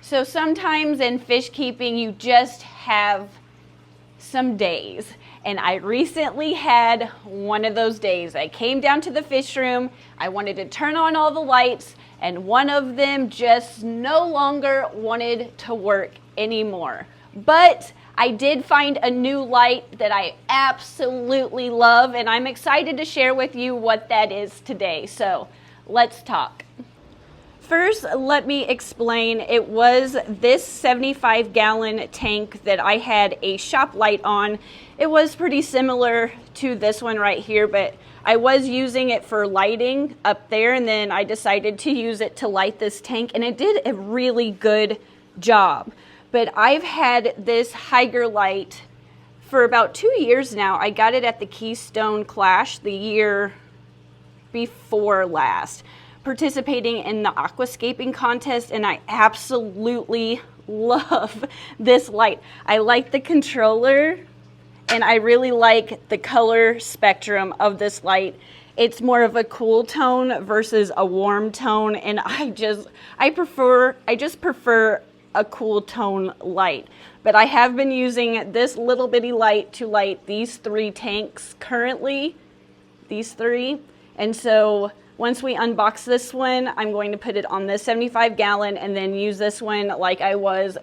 So sometimes in fish keeping, you just have some days. And I recently had one of those days. I came down to the fish room, I wanted to turn on all the lights, and one of them just no longer wanted to work anymore. But I did find a new light that I absolutely love, and I'm excited to share with you what that is today. So let's talk. First, let me explain. It was this 75-gallon tank that I had a shop light on. It was pretty similar to this one right here, but I was using it for lighting up there, and then I decided to use it to light this tank, and it did a really good job. But I've had this Hygger light for about 2 years now. I got it at the Keystone Clash the year before last, participating in the aquascaping contest, and I absolutely love this light. I like the controller, and I really like the color spectrum of this light. It's more of a cool tone versus a warm tone, and I just prefer a cool tone light. But I have been using this little bitty light to light these 3 tanks currently, these 3, and so once we unbox this one, I'm going to put it on this 75-gallon and then use this one like I was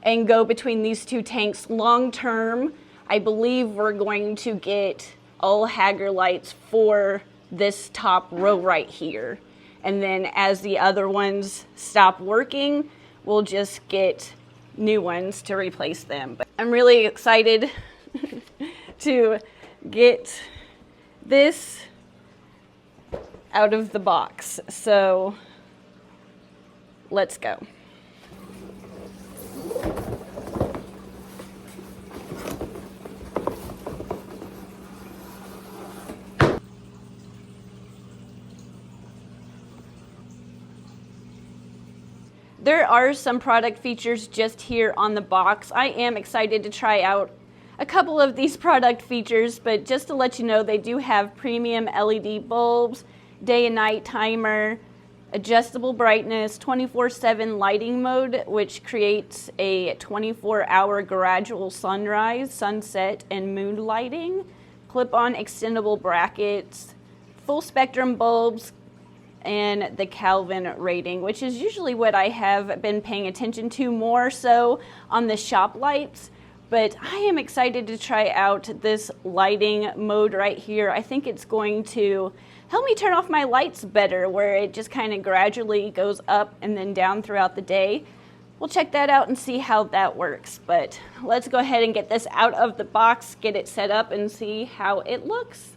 and go between these 2 tanks long term. I believe we're going to get all Hygger lights for this top row right here. And then as the other ones stop working, we'll just get new ones to replace them. But I'm really excited to get this out of the box. So let's go. There are some product features just here on the box. I am excited to try out a couple of these product features, but just to let you know, they do have premium LED bulbs, day and night timer, adjustable brightness, 24/7 lighting mode, which creates a 24-hour gradual sunrise, sunset, and moon lighting, clip-on extendable brackets, full spectrum bulbs, and the Kelvin rating, which is usually what I have been paying attention to more so on the shop lights. But I am excited to try out this lighting mode right here. I think it's going to help me turn off my lights better, where it just kind of gradually goes up and then down throughout the day. We'll check that out and see how that works. But let's go ahead and get this out of the box, get it set up, and see how it looks.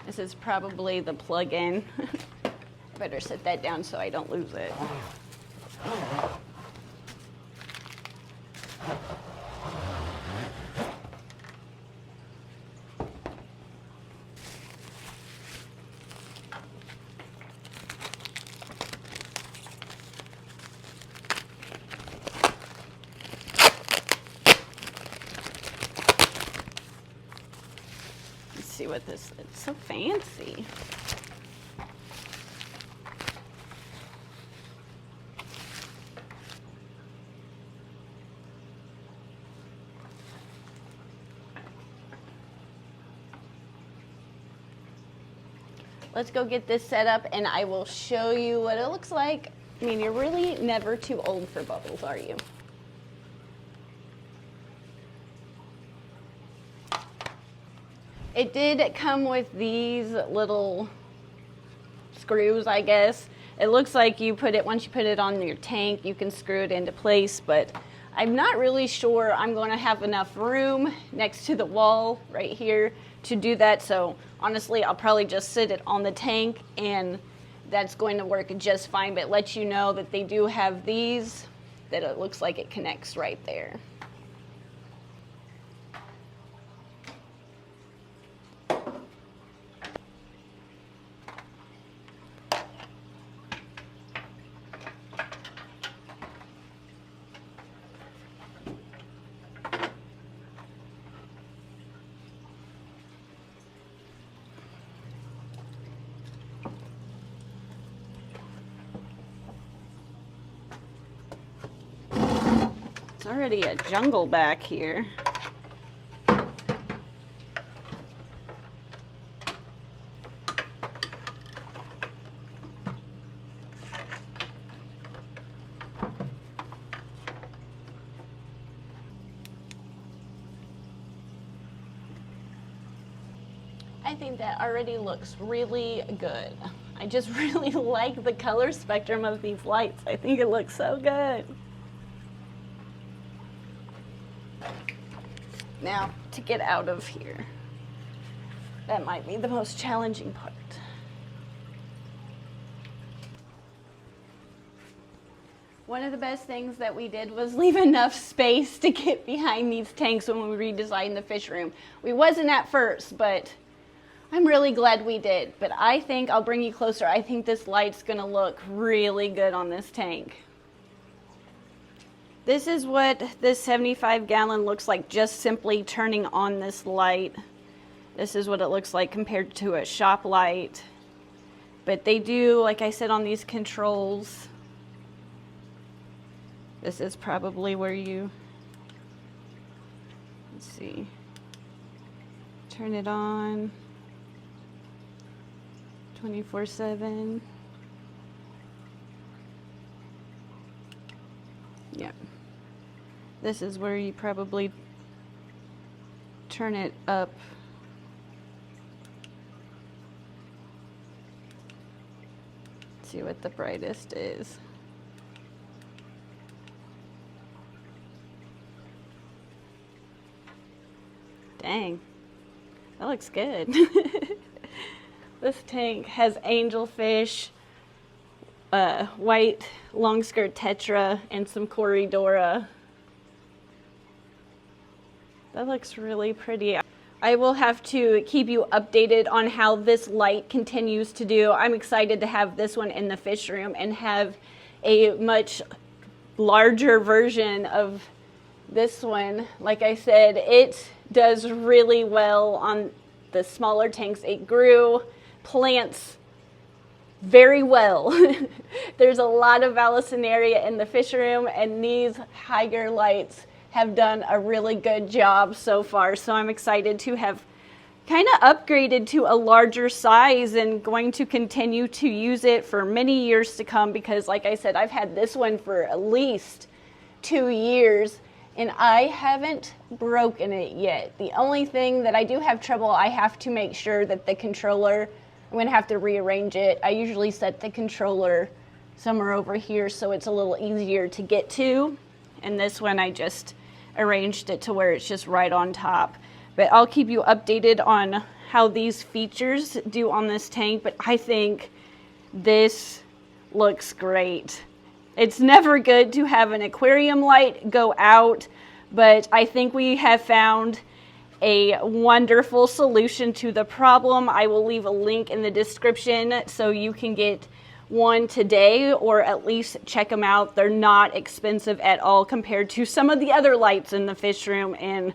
This is probably the plug-in. Better set that down so I don't lose it. Let's see what this is. It's so fancy. Let's go get this set up and I will show you what it looks like. I mean, you're really never too old for bubbles, are you? It did come with these little screws, I guess. It looks like you put it, once you put it on your tank, you can screw it into place, but I'm not really sure I'm going to have enough room next to the wall right here to do that. So honestly, I'll probably just sit it on the tank and that's going to work just fine. But let you know that they do have these, that it looks like it connects right there. already a jungle back here. I think that already looks really good. I just really like the color spectrum of these lights. I think it looks so good. Now, to get out of here, that might be the most challenging part. One of the best things that we did was leave enough space to get behind these tanks when we redesigned the fish room. We wasn't at first, but I'm really glad we did. But I think, I'll bring you closer, I think this light's gonna look really good on this tank. This is what this 75-gallon looks like, just simply turning on this light. This is what it looks like compared to a shop light. But they do, like I said, on these controls, this is probably where you, let's see, turn it on 24/7. Yep. This is where you probably turn it up. Let's see what the brightest is. Dang, that looks good. This tank has angelfish, white long skirt tetra, and some Corydoras. That looks really pretty. I will have to keep you updated on how this light continues to do. I'm excited to have this one in the fish room and have a much larger version of this one. Like I said, it does really well on the smaller tanks. It grew plants very well. There's a lot of Vallisneria in the fish room, and these higher lights have done a really good job so far. So I'm excited to have kind of upgraded to a larger size and going to continue to use it for many years to come, because like I said, I've had this one for at least 2 years and I haven't broken it yet. The only thing that I do have trouble, I have to make sure that the controller, I'm gonna have to rearrange it. I usually set the controller somewhere over here so it's a little easier to get to. And this one I just arranged it to where it's just right on top. But I'll keep you updated on how these features do on this tank, but I think this looks great. It's never good to have an aquarium light go out, but I think we have found a wonderful solution to the problem. I will leave a link in the description so you can get one today, or at least check them out. They're not expensive at all compared to some of the other lights in the fish room, and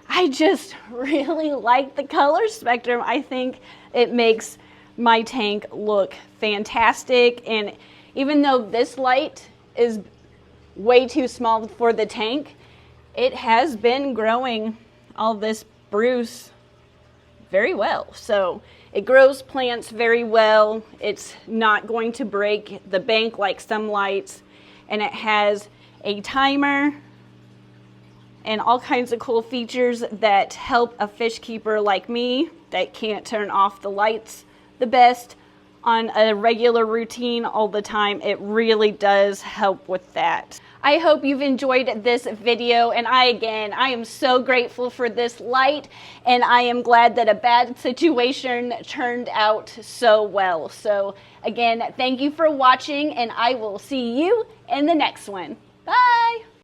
I just really like the color spectrum. I think it makes my tank look fantastic, and even though this light is way too small for the tank, it has been growing all this spruce very well. So it grows plants very well. It's not going to break the bank like some lights, and it has a timer and all kinds of cool features that help a fish keeper like me that can't turn off the lights the best on a regular routine all the time. It really does help with that. I hope you've enjoyed this video, and I am so grateful for this light, and I am glad that a bad situation turned out so well. So again, thank you for watching, and I will see you in the next one. Bye!